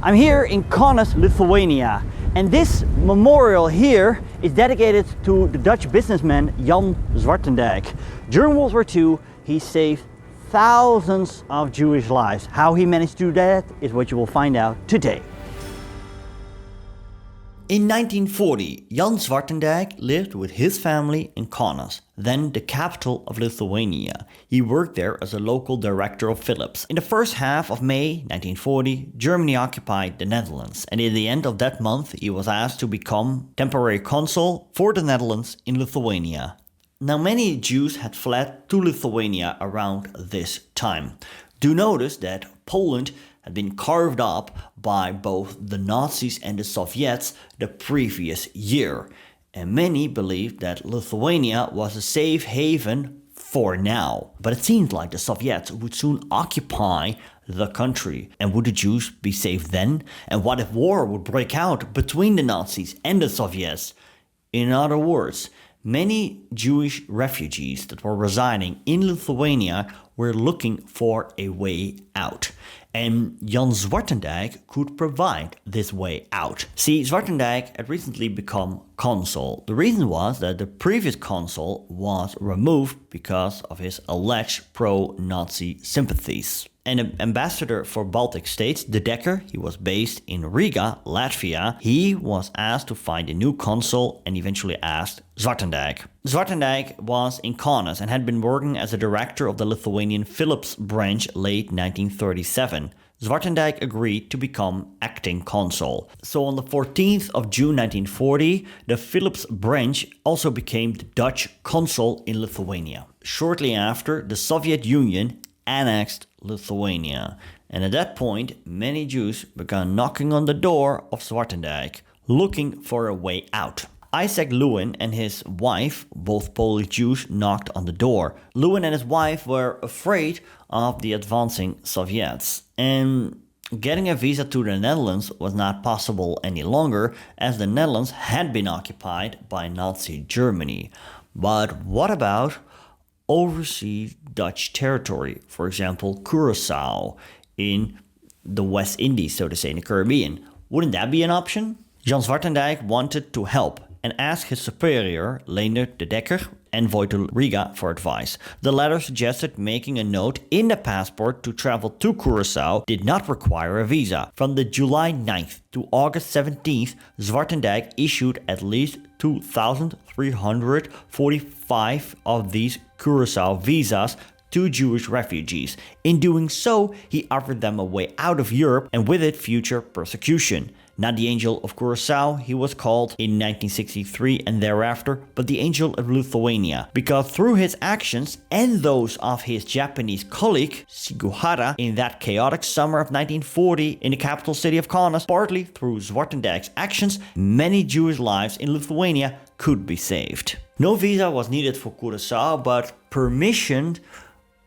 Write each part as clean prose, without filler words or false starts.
I'm here in Kaunas, Lithuania, and this memorial here is dedicated to the Dutch businessman Jan Zwartendijk. During World War II, he saved thousands of Jewish lives. How he managed to do that is what you will find out today. In 1940, Jan Zwartendijk lived with his family in Kaunas, then the capital of Lithuania. He worked there as a local director of Philips. In the first half of May 1940, Germany occupied the Netherlands, and in the end of that month he was asked to become temporary consul for the Netherlands in Lithuania. Now, many Jews had fled to Lithuania around this time. Do notice that Poland had been carved up by both the Nazis and the Soviets the previous year, and many believed that Lithuania was a safe haven for now. But it seemed like the Soviets would soon occupy the country, and would the Jews be safe then? And what if war would break out between the Nazis and the Soviets? In other words, many Jewish refugees that were residing in Lithuania were looking for a way out. And Jan Zwartendijk could provide this way out. See, Zwartendijk had recently become consul. The reason was that the previous consul was removed because of his alleged pro-Nazi sympathies. An ambassador for Baltic states, De Decker, he was based in Riga, Latvia. He was asked to find a new consul and eventually asked Zwartendijk. Zwartendijk was in Kaunas and had been working as a director of the Lithuanian Philips branch late 1937. Zwartendijk agreed to become acting consul. So on the 14th of June 1940, the Philips branch also became the Dutch consul in Lithuania. Shortly after, the Soviet Union annexed Lithuania, and at that point many Jews began knocking on the door of Zwartendijk, looking for a way out. Isaac Lewin and his wife, both Polish Jews, knocked on the door. Lewin and his wife were afraid of the advancing Soviets, and getting a visa to the Netherlands was not possible any longer, as the Netherlands had been occupied by Nazi Germany. But what about overseas Dutch territory, for example Curaçao in the West Indies, so to say, in the Caribbean? Wouldn't that be an option? Jan Zwartendijk wanted to help and asked his superior, Leendert De Decker, envoy to Riga, for advice. The latter suggested making a note in the passport to travel to Curaçao did not require a visa. From the July 9th to August 17th, Zwartendijk issued at least 2,345 of these Curaçao visas to Jewish refugees. In doing so, he offered them a way out of Europe and with it future persecution. Not the Angel of Curaçao, he was called in 1963 and thereafter, but the Angel of Lithuania, because through his actions and those of his Japanese colleague Sugihara in that chaotic summer of 1940 in the capital city of Kaunas, partly through Zwartendijk's actions, many Jewish lives in Lithuania could be saved. No visa was needed for Curaçao, but permission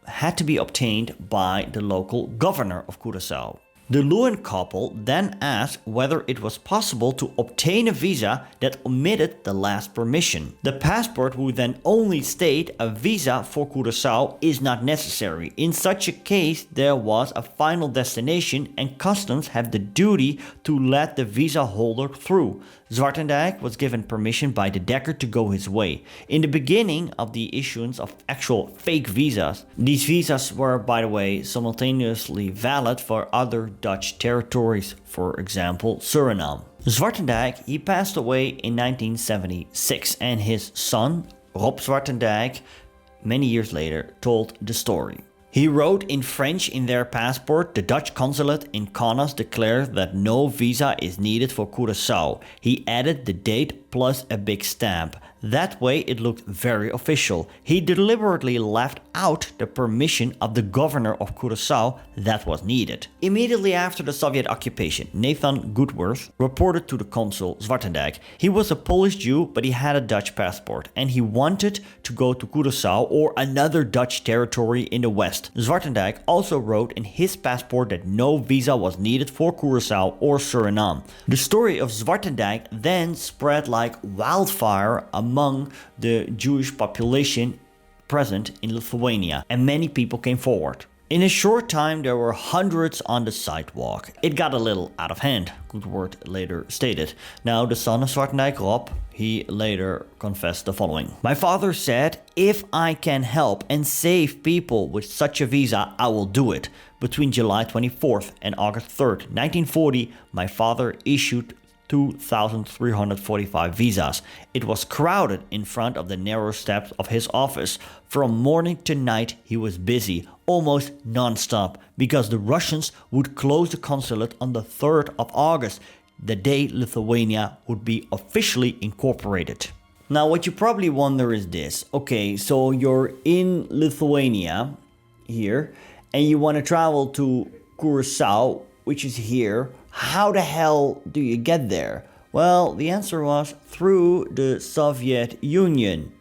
had to be obtained by the local governor of Curaçao. The Lewin couple then asked whether it was possible to obtain a visa that omitted the last permission. The passport would then only state a visa for Curaçao is not necessary. In such a case, there was a final destination and customs have the duty to let the visa holder through. Zwartendijk was given permission by De Decker to go his way. In the beginning of the issuance of actual fake visas, these visas were, by the way, simultaneously valid for other Dutch territories, for example, Suriname. Zwartendijk, he passed away in 1976, and his son, Rob Zwartendijk, many years later, told the story. He wrote in French in their passport, the Dutch consulate in Kaunas declared that no visa is needed for Curaçao. He added the date plus a big stamp. That way it looked very official. He deliberately left out the permission of the governor of Curaçao that was needed. Immediately after the Soviet occupation, Nathan Goodworth reported to the consul Zwartendijk. He was a Polish Jew, but he had a Dutch passport, and he wanted to go to Curaçao or another Dutch territory in the west. Zwartendijk also wrote in his passport that no visa was needed for Curaçao or Suriname. The story of Zwartendijk then spread like wildfire among the Jewish population present in Lithuania, and many people came forward. In a short time, there were hundreds on the sidewalk. It got a little out of hand, Goodword later stated. Now, the son of Zwartendijk, Rob, he later confessed the following. My father said, if I can help and save people with such a visa, I will do it. Between July 24th and August 3rd, 1940, my father issued 2,345 visas. It was crowded in front of the narrow steps of his office. From morning to night, he was busy, almost non-stop, because the Russians would close the consulate on the 3rd of August, the day Lithuania would be officially incorporated. Now, what you probably wonder is this. Okay, so you're in Lithuania here, and you want to travel to Curaçao, which is here. How the hell do you get there? Well, the answer was through the Soviet Union.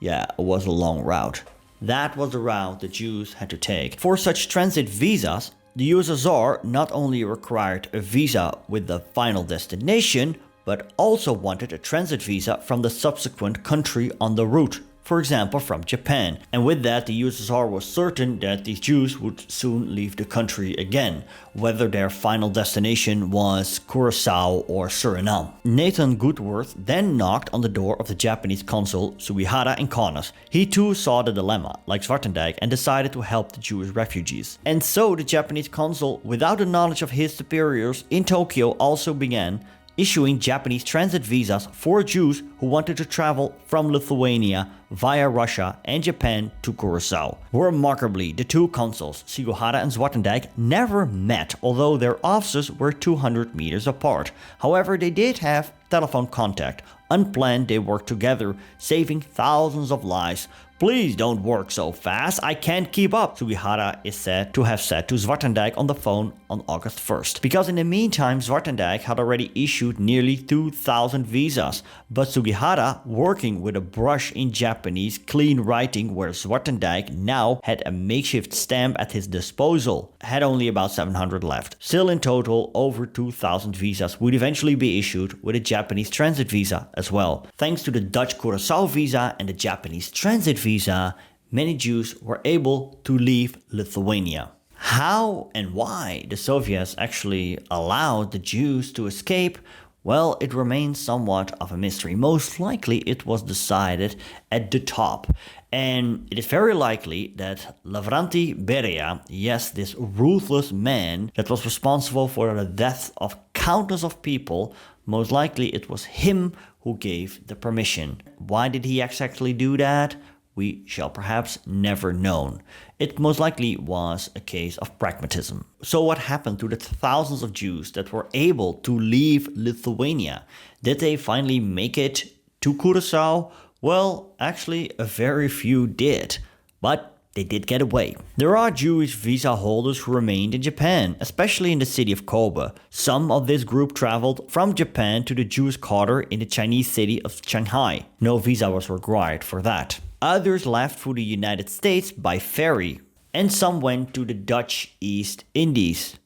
Yeah, it was a long route. That was the route the Jews had to take. For such transit visas, the USSR not only required a visa with the final destination, but also wanted a transit visa from the subsequent country on the route. For example, from Japan. And with that, the USSR was certain that these Jews would soon leave the country again, whether their final destination was Curaçao or Suriname. Nathan Goodworth then knocked on the door of the Japanese consul Sugihara in Kaunas. He too saw the dilemma, like Zwartendijk, and decided to help the Jewish refugees. And so the Japanese consul, without the knowledge of his superiors in Tokyo, also began issuing Japanese transit visas for Jews who wanted to travel from Lithuania via Russia and Japan to Curaçao. Remarkably, the two consuls, Sugihara and Zwartendijk, never met, although their offices were 200 meters apart. However, they did have telephone contact. Unplanned, they worked together, saving thousands of lives. Please don't work so fast, I can't keep up, Sugihara is said to have said to Zwartendijk on the phone on August 1st. Because in the meantime, Zwartendijk had already issued nearly 2,000 visas. But Sugihara, working with a brush in Japanese clean writing where Zwartendijk now had a makeshift stamp at his disposal, had only about 700 left. Still in total, over 2,000 visas would eventually be issued with a Japanese transit visa as well. Thanks to the Dutch Curaçao visa and the Japanese transit visa, many Jews were able to leave Lithuania. How and why the Soviets actually allowed the Jews to escape, well, it remains somewhat of a mystery. Most likely it was decided at the top. And it is very likely that Lavrenti Beria, yes, this ruthless man that was responsible for the death of countless of people, most likely it was him who gave the permission. Why did he exactly do that? We shall perhaps never know. It most likely was a case of pragmatism. So what happened to the thousands of Jews that were able to leave Lithuania? Did they finally make it to Curaçao? Well, actually, a very few did. But they did get away. There are Jewish visa holders who remained in Japan, especially in the city of Kobe. Some of this group traveled from Japan to the Jewish quarter in the Chinese city of Shanghai. No visa was required for that. Others left for the United States by ferry, and some went to the Dutch East Indies.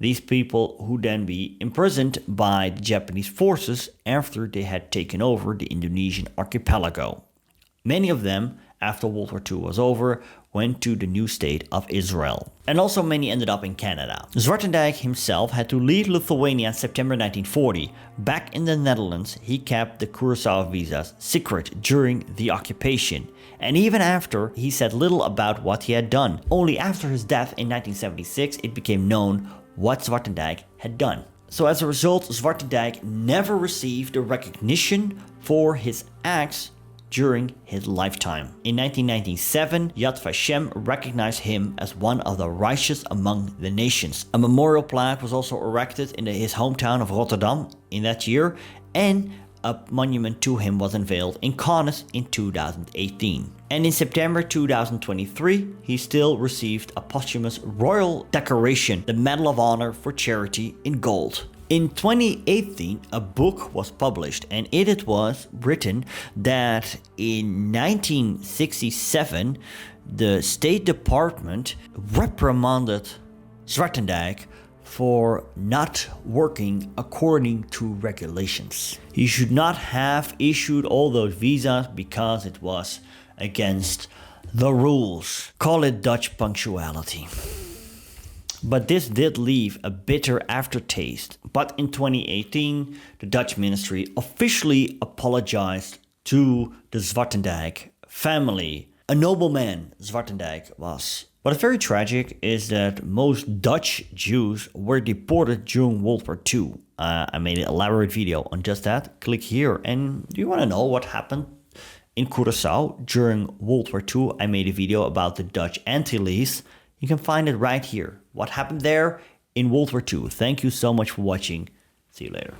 These people would then be imprisoned by the Japanese forces after they had taken over the Indonesian archipelago. Many of them, after World War II was over, went to the new state of Israel. And also many ended up in Canada. Zwartendijk himself had to leave Lithuania in September 1940. Back in the Netherlands, he kept the Curaçao visas secret during the occupation. And even after, he said little about what he had done. Only after his death in 1976, it became known what Zwartendijk had done. So as a result, Zwartendijk never received the recognition for his acts during his lifetime. In 1997, Yad Vashem recognized him as one of the righteous among the nations. A memorial plaque was also erected in his hometown of Rotterdam in that year, and a monument to him was unveiled in Kaunas in 2018. And in September 2023, he still received a posthumous royal decoration, the Medal of Honor for Charity in gold. In 2018, a book was published, and it was written that in 1967, the State Department reprimanded Zwartendijk for not working according to regulations. He should not have issued all those visas because it was against The rules. Call it Dutch punctuality. But this did leave a bitter aftertaste. But in 2018, the Dutch ministry officially apologized to the Zwartendijk family. A noble man Zwartendijk was. What is very tragic is that most Dutch Jews were deported during World War II. I made an elaborate video on just that. Click here. And do you want to know what happened in Curaçao during World War II? I made a video about the Dutch Antilles. You can find it right here. What happened there in World War II. Thank you so much for watching. See you later.